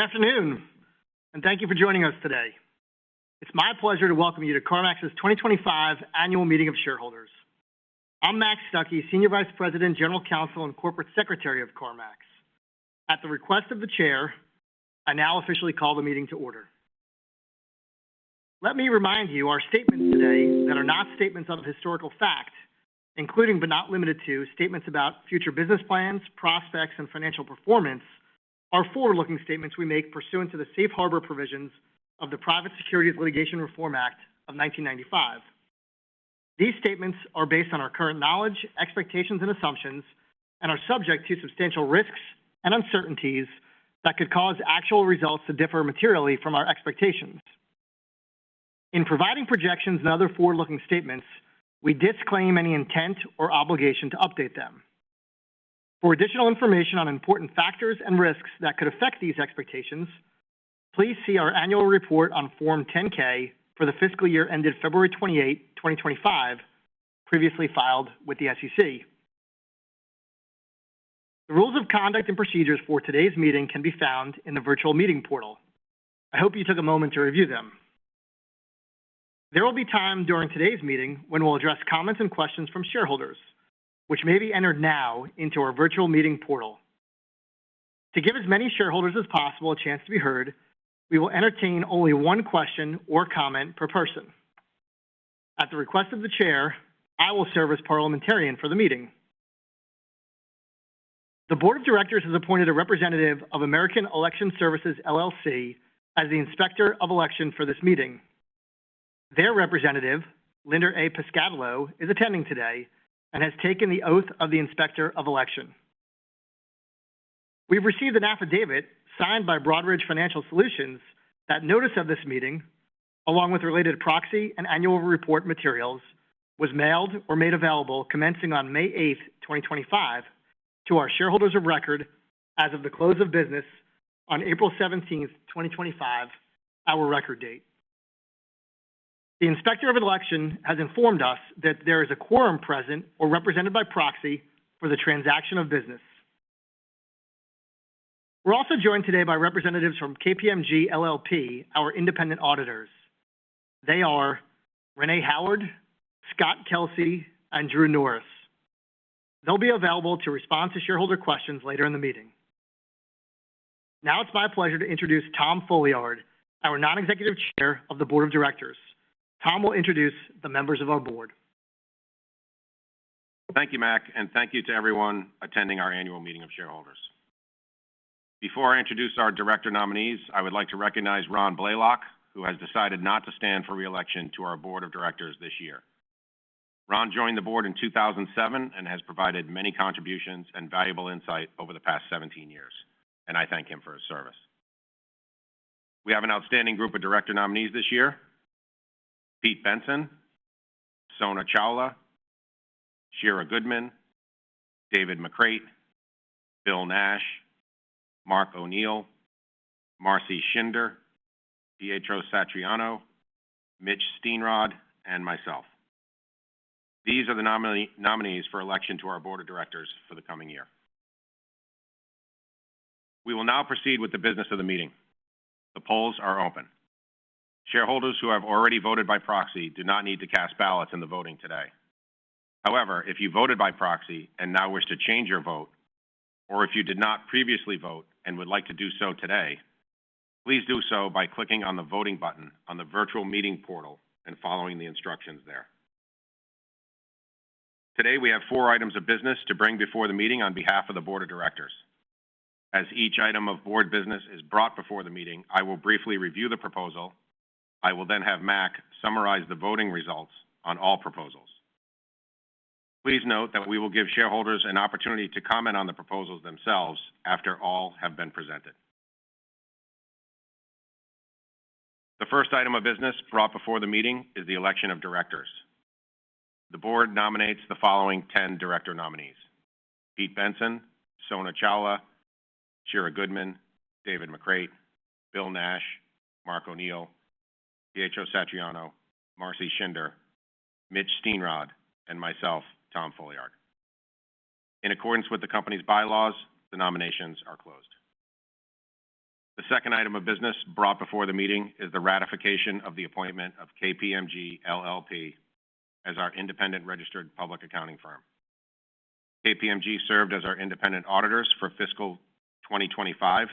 Good afternoon, and thank you for joining us today. It's my pleasure to welcome you to CarMax's 2025 Annual Meeting of Shareholders. I'm Max Stuckey, Senior Vice President, General Counsel, and Corporate Secretary of CarMax. At the request of the Chair, I now officially call the meeting to order. Let me remind you, our statements today that are not statements of historical fact, including but not limited to statements about future business plans, prospects, and financial performance, are forward-looking statements we make pursuant to the Safe Harbor provisions of the Private Securities Litigation Reform Act of 1995. These statements are based on our current knowledge, expectations, and assumptions, and are subject to substantial risks and uncertainties that could cause actual results to differ materially from our expectations. In providing projections and other forward-looking statements, we disclaim any intent or obligation to update them. For additional information on important factors and risks that could affect these expectations, please see our annual report on Form 10-K for the fiscal year ended February 28, 2025, previously filed with the SEC. The rules of conduct and procedures for today's meeting can be found in the virtual meeting portal. I hope you took a moment to review them. There will be time during today's meeting when we'll address comments and questions from shareholders, which may be entered now into our virtual meeting portal. To give as many shareholders as possible a chance to be heard, we will entertain only one question or comment per person. At the request of the Chair, I will serve as parliamentarian for the meeting. The Board of Directors has appointed a representative of American Election Services, LLC, as the Inspector of Election for this meeting. Their representative, Linda A. Piscatello, is attending today and has taken the oath of the Inspector of Election. We've received an affidavit signed by Broadridge Financial Solutions that notice of this meeting, along with related proxy and annual report materials, was mailed or made available commencing on May 8, 2025, to our shareholders of record as of the close of business on April 17, 2025, our record date. The Inspector of Election has informed us that there is a quorum present or represented by proxy for the transaction of business. We're also joined today by representatives from KPMG LLP, our independent auditors. They are Renee Howard, Scott Kelsey, and Drew Norris. They'll be available to respond to shareholder questions later in the meeting. Now it's my pleasure to introduce Tom Folliard, our non-executive chair of the Board of Directors. Tom will introduce the members of our board. Thank you, Mac, and thank you to everyone attending our annual meeting of shareholders. Before I introduce our director nominees, I would like to recognize Ron Blaylock, who has decided not to stand for re-election to our board of directors this year. Ron joined the board in 2007 and has provided many contributions and valuable insight over the past 17 years, and I thank him for his service. We have an outstanding group of director nominees this year: Pete Benson, Sona Chawla, Shira Goodman, David McCrate, Bill Nash, Mark O'Neill, Marcy Shinder, Pietro Satriano, Mitch Steenrod, and myself. These are the nominees for election to our board of directors for the coming year. We will now proceed with the business of the meeting. The polls are open. Shareholders who have already voted by proxy do not need to cast ballots in the voting today. However, if you voted by proxy and now wish to change your vote, or if you did not previously vote and would like to do so today, please do so by clicking on the voting button on the virtual meeting portal and following the instructions there. Today, we have 4 items of business to bring before the meeting on behalf of the Board of Directors. As each item of board business is brought before the meeting, I will briefly review the proposal. I will then have Mac summarize the voting results on all proposals. Please note that we will give shareholders an opportunity to comment on the proposals themselves after all have been presented. The first item of business brought before the meeting is the election of directors. The board nominates the following 10 director nominees: Pete Benson, Sona Chawla, Shira Goodman, David McCrate, Bill Nash, Mark O'Neill, Pietro Satriano, Marcy Shinder, Mitch Steenrod, and myself, Tom Folliard. In accordance with the company's bylaws, the nominations are closed. The second item of business brought before the meeting is the ratification of the appointment of KPMG LLP as our independent registered public accounting firm. KPMG served as our independent auditors for fiscal 2025,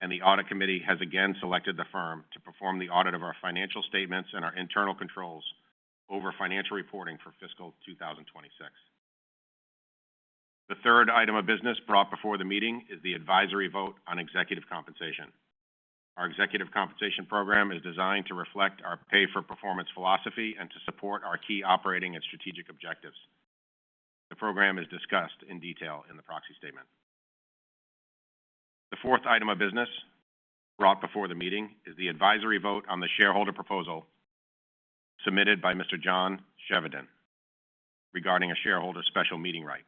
and the audit committee has again selected the firm to perform the audit of our financial statements and our internal controls over financial reporting for fiscal 2026. The third item of business brought before the meeting is the advisory vote on executive compensation. Our executive compensation program is designed to reflect our pay-for-performance philosophy and to support our key operating and strategic objectives. The program is discussed in detail in the proxy statement. The fourth item of business brought before the meeting is the advisory vote on the shareholder proposal submitted by Mr. John Cheveden regarding a shareholder special meeting right.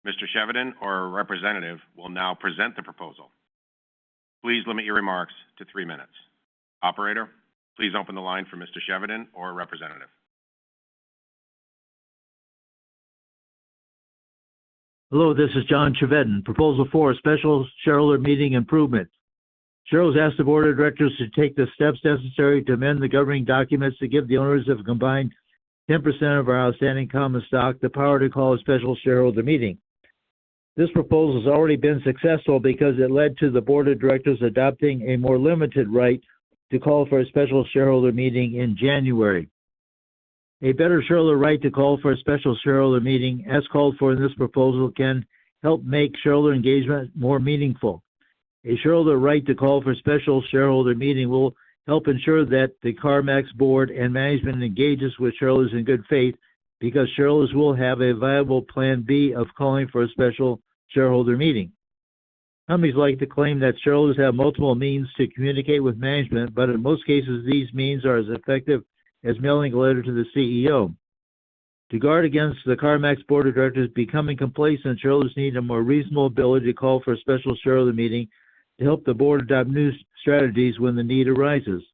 Mr. Cheveden or a representative will now present the proposal. Please limit your remarks to 3 minutes. Operator, please open the line for Mr. Cheveden or a representative. Hello, this is John Cheveden. Proposal 4, Special Shareholder Meeting Improvement. Shareholders ask the Board of Directors to take the steps necessary to amend the governing documents to give the owners of a combined 10% of our outstanding common stock the power to call a special shareholder meeting. This proposal has already been successful because it led to the Board of Directors adopting a more limited right to call for a special shareholder meeting in January. A better shareholder right to call for a special shareholder meeting, as called for in this proposal, can help make shareholder engagement more meaningful. A shareholder right to call for a special shareholder meeting will help ensure that the CarMax board and management engages with shareholders in good faith, because shareholders will have a viable plan B of calling for a special shareholder meeting. Companies like to claim that shareholders have multiple means to communicate with management, but in most cases, these means are as effective as mailing a letter to the CEO. To guard against the CarMax board of directors becoming complacent, shareholders need a more reasonable ability to call for a special shareholder meeting to help the board adopt new strategies when the need arises.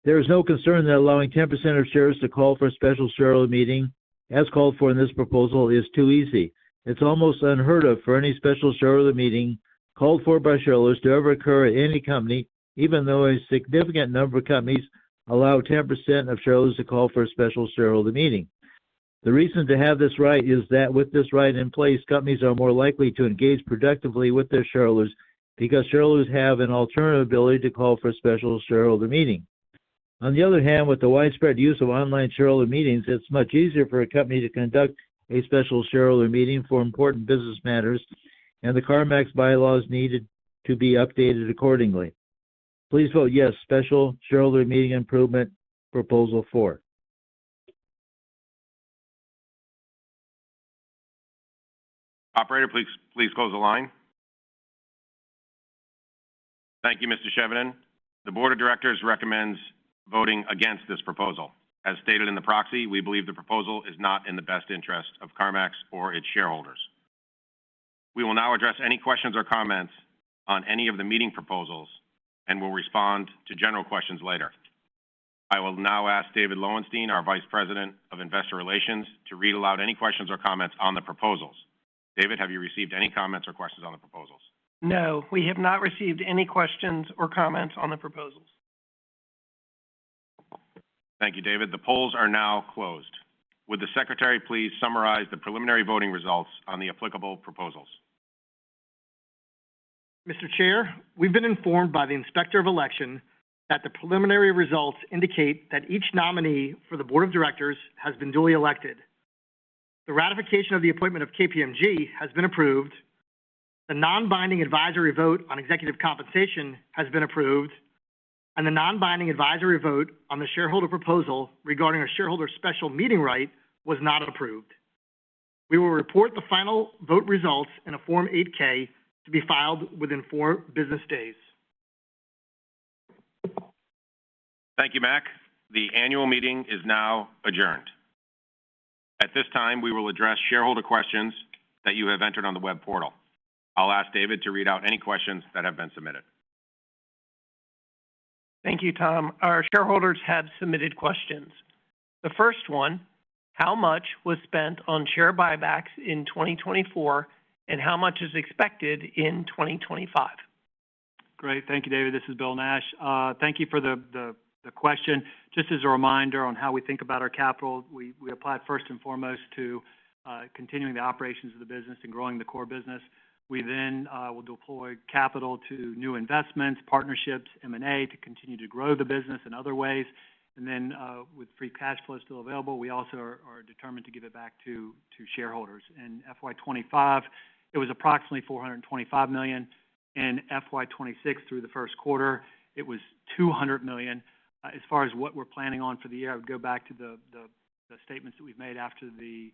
There is no concern that allowing 10% of shares to call for a special shareholder meeting, as called for in this proposal, is too easy. It's almost unheard of for any special shareholder meeting called for by shareholders to ever occur at any company, even though a significant number of companies allow 10% of shareholders to call for a special shareholder meeting. The reason to have this right is that with this right in place, companies are more likely to engage productively with their shareholders because shareholders have an alternative ability to call for a special shareholder meeting. On the other hand, with the widespread use of online shareholder meetings, it's much easier for a company to conduct a special shareholder meeting for important business matters, and the CarMax bylaws needed to be updated accordingly. Please vote yes, Special Shareholder Meeting Improvement, Proposal 4. Operator, please close the line. Thank you, Mr. Cheveden. The Board of Directors recommends voting against this proposal. As stated in the proxy, we believe the proposal is not in the best interest of CarMax or its shareholders. We will now address any questions or comments on any of the meeting proposals and will respond to general questions later. I will now ask David Lowenstein, our Vice President of Investor Relations, to read aloud any questions or comments on the proposals. David, have you received any comments or questions on the proposals? No, we have not received any questions or comments on the proposals. Thank you, David. The polls are now closed. Would the Secretary please summarize the preliminary voting results on the applicable proposals? Mr. Chair, we've been informed by the Inspector of Election that the preliminary results indicate that each nominee for the Board of Directors has been duly elected. The ratification of the appointment of KPMG has been approved. The non-binding advisory vote on executive compensation has been approved, and the non-binding advisory vote on the shareholder proposal regarding a shareholder special meeting right was not approved. We will report the final vote results in a Form 8-K to be filed within 4 business days. Thank you, Mac. The annual meeting is now adjourned. At this time, we will address shareholder questions that you have entered on the web portal. I'll ask David to read out any questions that have been submitted. Thank you, Tom. Our shareholders have submitted questions. The first one, how much was spent on share buybacks in 2024 and how much is expected in 2025? Great. Thank you, David. This is Bill Nash. Thank you for the question. Just as a reminder on how we think about our capital, we applied first and foremost to continuing the operations of the business and growing the core business. We then will deploy capital to new investments, partnerships, M&A to continue to grow the business in other ways. And then with free cash flow still available, we also are determined to give it back to shareholders. In FY25, it was approximately $425 million. In FY26 through the first quarter, it was $200 million. As far as what we're planning on for the year, I would go back to the statements that we've made after the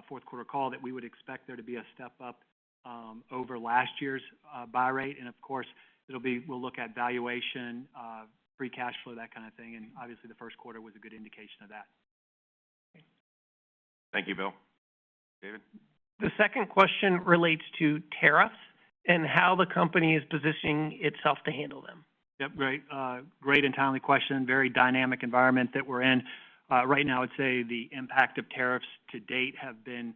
fourth quarter call that we would expect there to be a step up over last year's buy rate. And of course, we'll look at valuation, free cash flow, that kind of thing. And obviously the first quarter was a good indication of that. Thank you, Bill. David? The second question relates to tariffs and how the company is positioning itself to handle them. Yep, great and timely question. Very dynamic environment that we're in. Right now, I'd say the impact of tariffs to date have been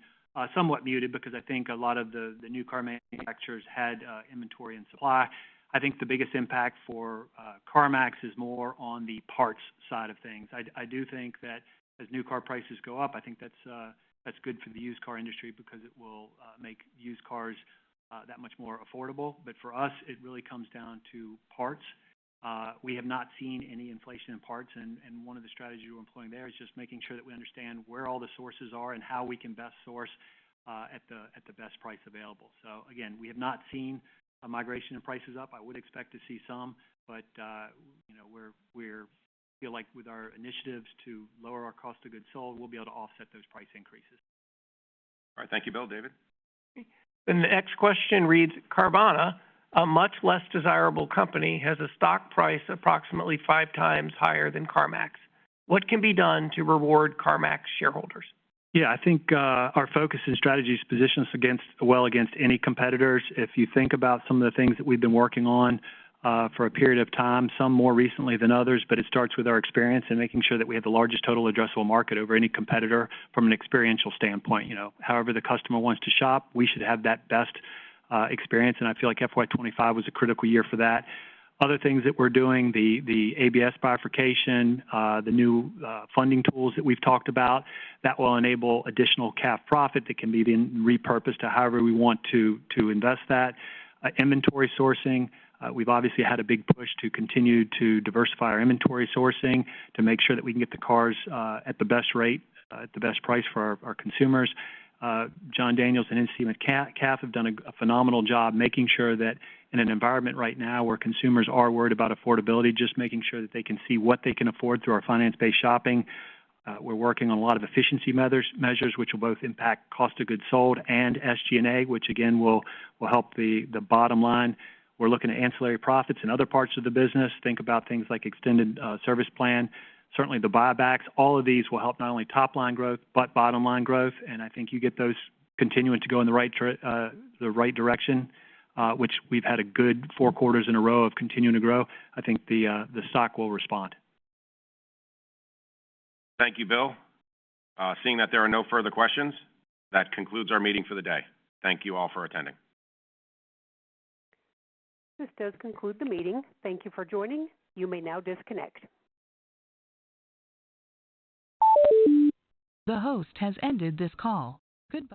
somewhat muted because I think a lot of the new car manufacturers had inventory and supply. I think the biggest impact for CarMax is more on the parts side of things. I do think that as new car prices go up, I think that's good for the used car industry because it will make used cars that much more affordable. But for us, it really comes down to parts. We have not seen any inflation in parts, and one of the strategies we're employing there is just making sure that we understand where all the sources are and how we can best source at the best price available. So again, we have not seen a migration in prices up. I would expect to see some, but we feel like with our initiatives to lower our cost of goods sold, we'll be able to offset those price increases. All right, thank you, Bill. David? The next question reads, Carvana, a much less desirable company, has a stock price approximately 5 times higher than CarMax. What can be done to reward CarMax shareholders? Yeah, I think our focus and strategies position us against any competitors. If you think about some of the things that we've been working on for a period of time, some more recently than others, but it starts with our experience and making sure that we have the largest total addressable market over any competitor from an experiential standpoint. However the customer wants to shop, we should have that best experience, and I feel like FY25 was a critical year for that. Other things that we're doing, the ABS bifurcation, the new funding tools that we've talked about, that will enable additional CAF profit that can be then repurposed to however we want to invest that. Inventory sourcing, we've obviously had a big push to continue to diversify our inventory sourcing to make sure that we can get the cars at the best rate, at the best price for our consumers. John Daniels and his team at CAF have done a phenomenal job making sure that in an environment right now where consumers are worried about affordability, just making sure that they can see what they can afford through our finance-based shopping. We're working on a lot of efficiency measures which will both impact cost of goods sold and SG&A, which again will help the bottom line. We're looking at ancillary profits in other parts of the business. Think about things like extended service plan. Certainly the buybacks, all of these will help not only top line growth, but bottom line growth. And I think you get those continuing to go in the right direction, which we've had a good 4 quarters in a row of continuing to grow. I think the stock will respond. Thank you, Bill. Seeing that there are no further questions, that concludes our meeting for the day. Thank you all for attending. This does conclude the meeting. Thank you for joining. You may now disconnect. The host has ended this call. Goodbye.